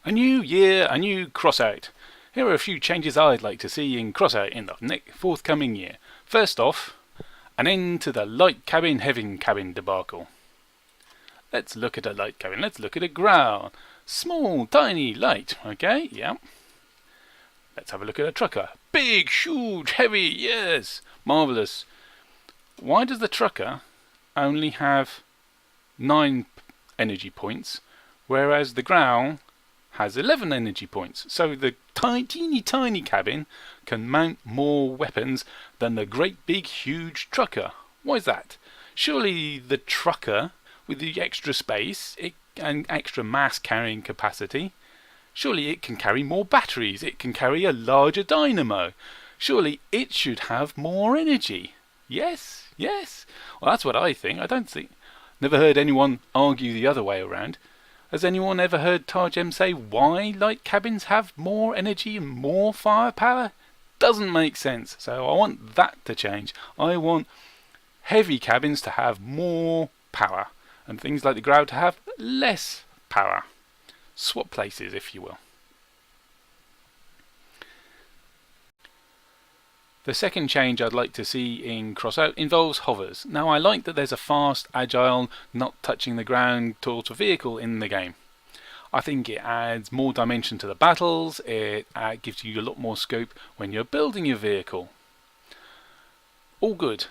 A new year, a new Crossout. Here are a few changes I'd like to see in Crossout in the forthcoming year. First off, an end to the light cabin, heavy cabin debacle. Let's look at a light cabin. Let's look at a growl. Small, tiny, light. Okay, yeah. Let's have a look at a trucker. Big, huge, heavy, yes. Marvellous. Why does the trucker only have 9 energy points, whereas the growl has 11 energy points? So the teeny tiny cabin can mount more weapons than the great big huge trucker. Why is that? Surely the trucker, with the extra space and extra mass carrying capacity, surely it can carry more batteries, it can carry a larger dynamo. Surely it should have more energy. Yes, yes. Well, that's what I think. Never heard anyone argue the other way around. Has anyone ever heard Tarjem say why light cabins have more energy and more firepower? Doesn't make sense. So I want that to change. I want heavy cabins to have more power and things like the ground to have less power. Swap places, if you will. The second change I'd like to see in Crossout involves hovers. Now, I like that there's a fast, agile, not touching the ground sort of vehicle in the game. I think it adds more dimension to the battles, it gives you a lot more scope when you're building your vehicle. All good.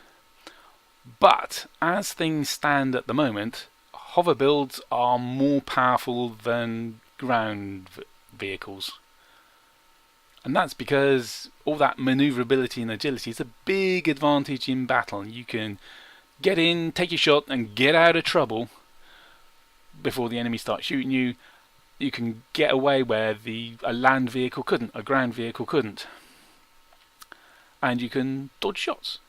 But, as things stand at the moment, hover builds are more powerful than ground vehicles. And that's because all that maneuverability and agility is a big advantage in battle. You can get in, take your shot, and get out of trouble before the enemy starts shooting you. You can get away where a land vehicle couldn't, a ground vehicle couldn't. And you can dodge shots.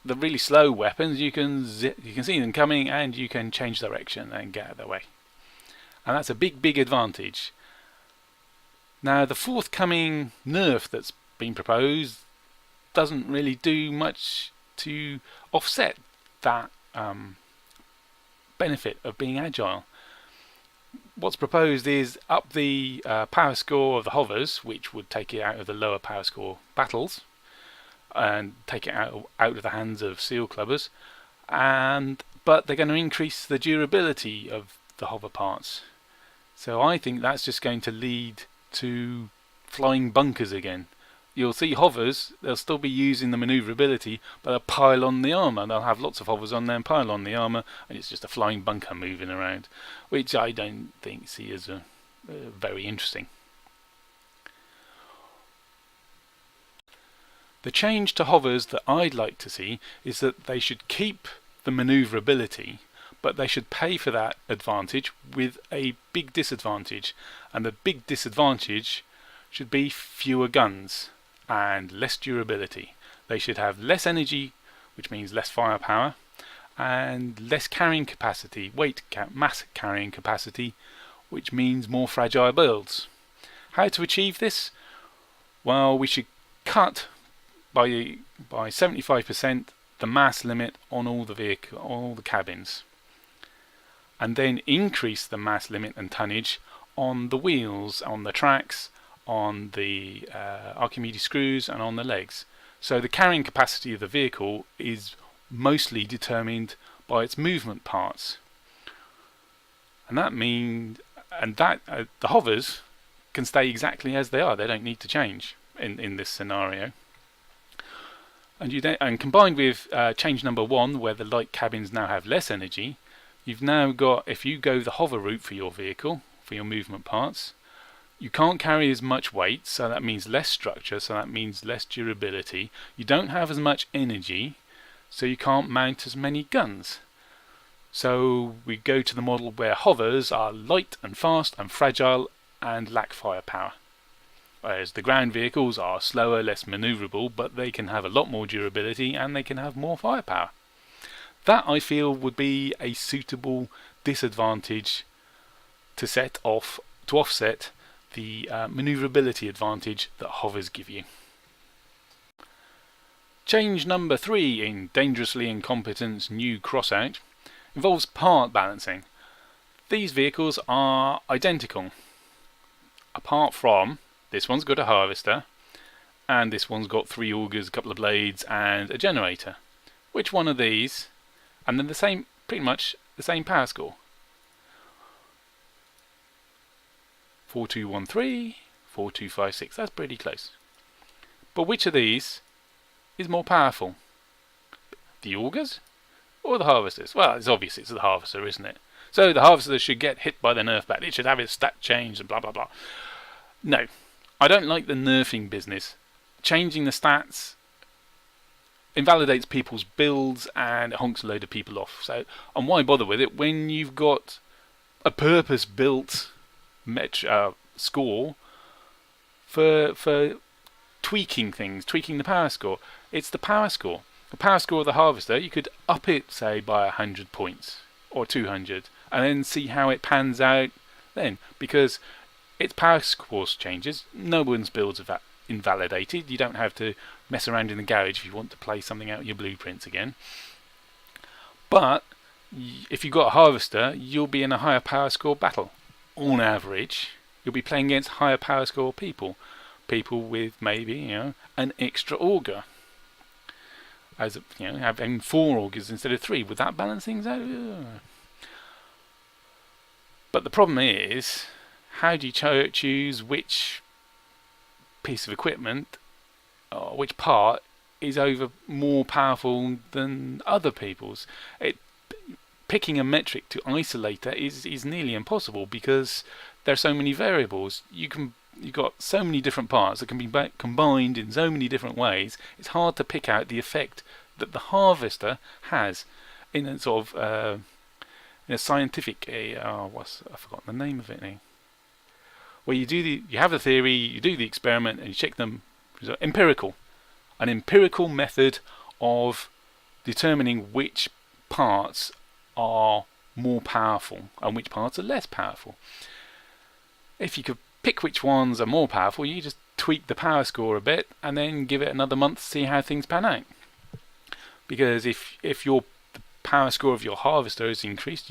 The really slow weapons, you can see them coming and you can change direction and get out of their way. And that's a big advantage. Now, the forthcoming nerf that's been proposed doesn't really do much to offset that benefit of being agile. What's proposed is up the power score of the hovers, which would take it out of the lower power score battles and take it out of the hands of seal clubbers, but they're going to increase the durability of the hover parts. So I think that's just going to lead to flying bunkers again. You'll see hovers, they'll still be using the maneuverability, but they'll pile on the armour. They'll have lots of hovers on there and pile on the armour, and it's just a flying bunker moving around, which I don't see as very interesting. The change to hovers that I'd like to see is that they should keep the maneuverability, but they should pay for that advantage with a big disadvantage, and the big disadvantage should be fewer guns and less durability. They should have less energy, which means less firepower, and less carrying capacity, mass carrying capacity, which means more fragile builds. How to achieve this? Well, we should cut by 75% the mass limit on all the cabins, and then increase the mass limit and tonnage on the wheels, on the tracks, on the Archimedes screws, and on the legs. So the carrying capacity of the vehicle is mostly determined by its movement parts, and the hovers can stay exactly as they are. They don't need to change in this scenario. And combined with change number 1, where the light cabins now have less energy, you've now got, if you go the hover route for your vehicle, for your movement parts, you can't carry as much weight, so that means less structure, so that means less durability. You don't have as much energy, so you can't mount as many guns. So we go to the model where hovers are light and fast and fragile and lack firepower, whereas the ground vehicles are slower, less maneuverable, but they can have a lot more durability and they can have more firepower. That, I feel, would be a suitable disadvantage to offset the maneuverability advantage that hovers give you. Change number 3 in Dangerously Incompetent's new Crossout involves part balancing. These vehicles are identical. apart from this one's got a harvester, and this one's got 3 augers, a couple of blades, and a generator. Which one of these, and then the same, pretty much the same power score. 4213, 4256, that's pretty close. But which of these is more powerful? The augers or the harvesters? Well, it's obvious it's the harvester, isn't it? So the harvester should get hit by the nerf bat. It should have its stat changed and blah blah blah. No, I don't like the nerfing business. Changing the stats invalidates people's builds and it honks a load of people off. So, and why bother with it when you've got a purpose-built score for tweaking things, tweaking the power score? It's the power score. The power score of the harvester, you could up it, say, by 100 points or 200, and then see how it pans out then, because its power score changes. No one's builds are invalidated. You don't have to mess around in the garage if you want to play something out of your blueprints again. But if you've got a harvester, you'll be in a higher power score battle. On average, you'll be playing against higher power score people with maybe an extra auger. As having 4 augers instead of 3, would that balance things out? But the problem is, how do you choose which piece of equipment or which part is more powerful than other people's? Picking a metric to isolate it is nearly impossible because there are so many variables. You've got so many different parts that can be combined in so many different ways. It's hard to pick out the effect that the harvester has in a sort of in a scientific. I've forgotten the name of it now. Where you have the theory, you do the experiment, and you check them. An empirical method of determining which parts are more powerful and which parts are less powerful. If you could pick which ones are more powerful, you just tweak the power score a bit and then give it another month to see how things pan out. Because if the power score of your harvester is increased,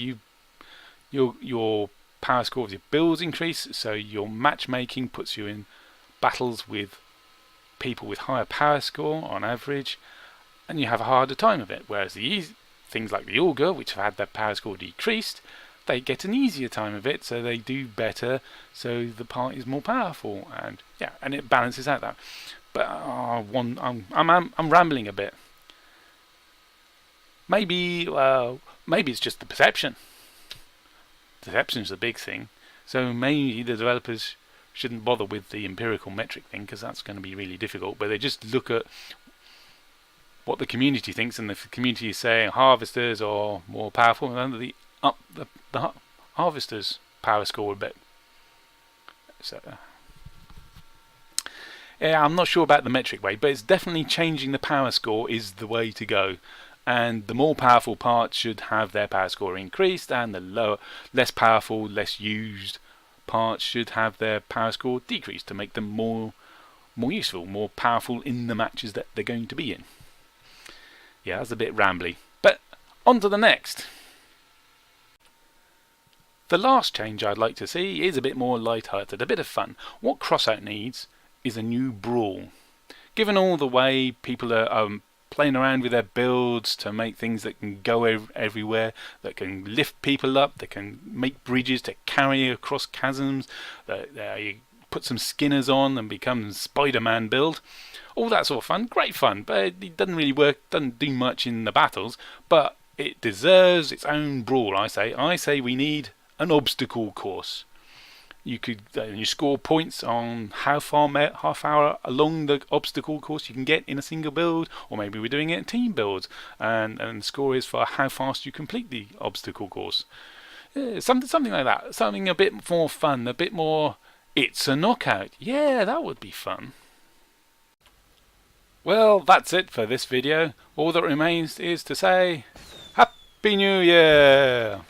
your power score of your builds increase, so your matchmaking puts you in battles with people with higher power score on average, and you have a harder time of it. Whereas things like the auger, which have had their power score decreased, they get an easier time of it, so they do better, so the part is more powerful, and it balances out that. But I'm rambling a bit. Maybe it's just the perception. Perception's the big thing. So maybe the developers shouldn't bother with the empirical metric thing, because that's going to be really difficult. But they just look at what the community thinks, and if the community is saying harvesters are more powerful, then up the harvester's power score a bit. So I'm not sure about the metric way, but it's definitely changing the power score is the way to go. And the more powerful parts should have their power score increased, and the less powerful, less used parts should have their power score decreased to make them more useful, more powerful in the matches that they're going to be in. Yeah, that's a bit rambly. But on to the next. The last change I'd like to see is a bit more light-hearted, a bit of fun. What Crossout needs is a new brawl. Given all the way people are playing around with their builds to make things that can go everywhere, that can lift people up, that can make bridges to carry across chasms, that you put some skinners on and become Spider-Man build. All that sort of fun, great fun, but it doesn't really work, doesn't do much in the battles, but it deserves its own brawl, I say we need an obstacle course. You score points on how far along the obstacle course you can get in a single build, or maybe we're doing it in team builds, and the score is for how fast you complete the obstacle course. Something like that, something a bit more fun, a bit more. It's a knockout. Yeah, that would be fun. Well, that's it for this video. All that remains is to say Happy New Year!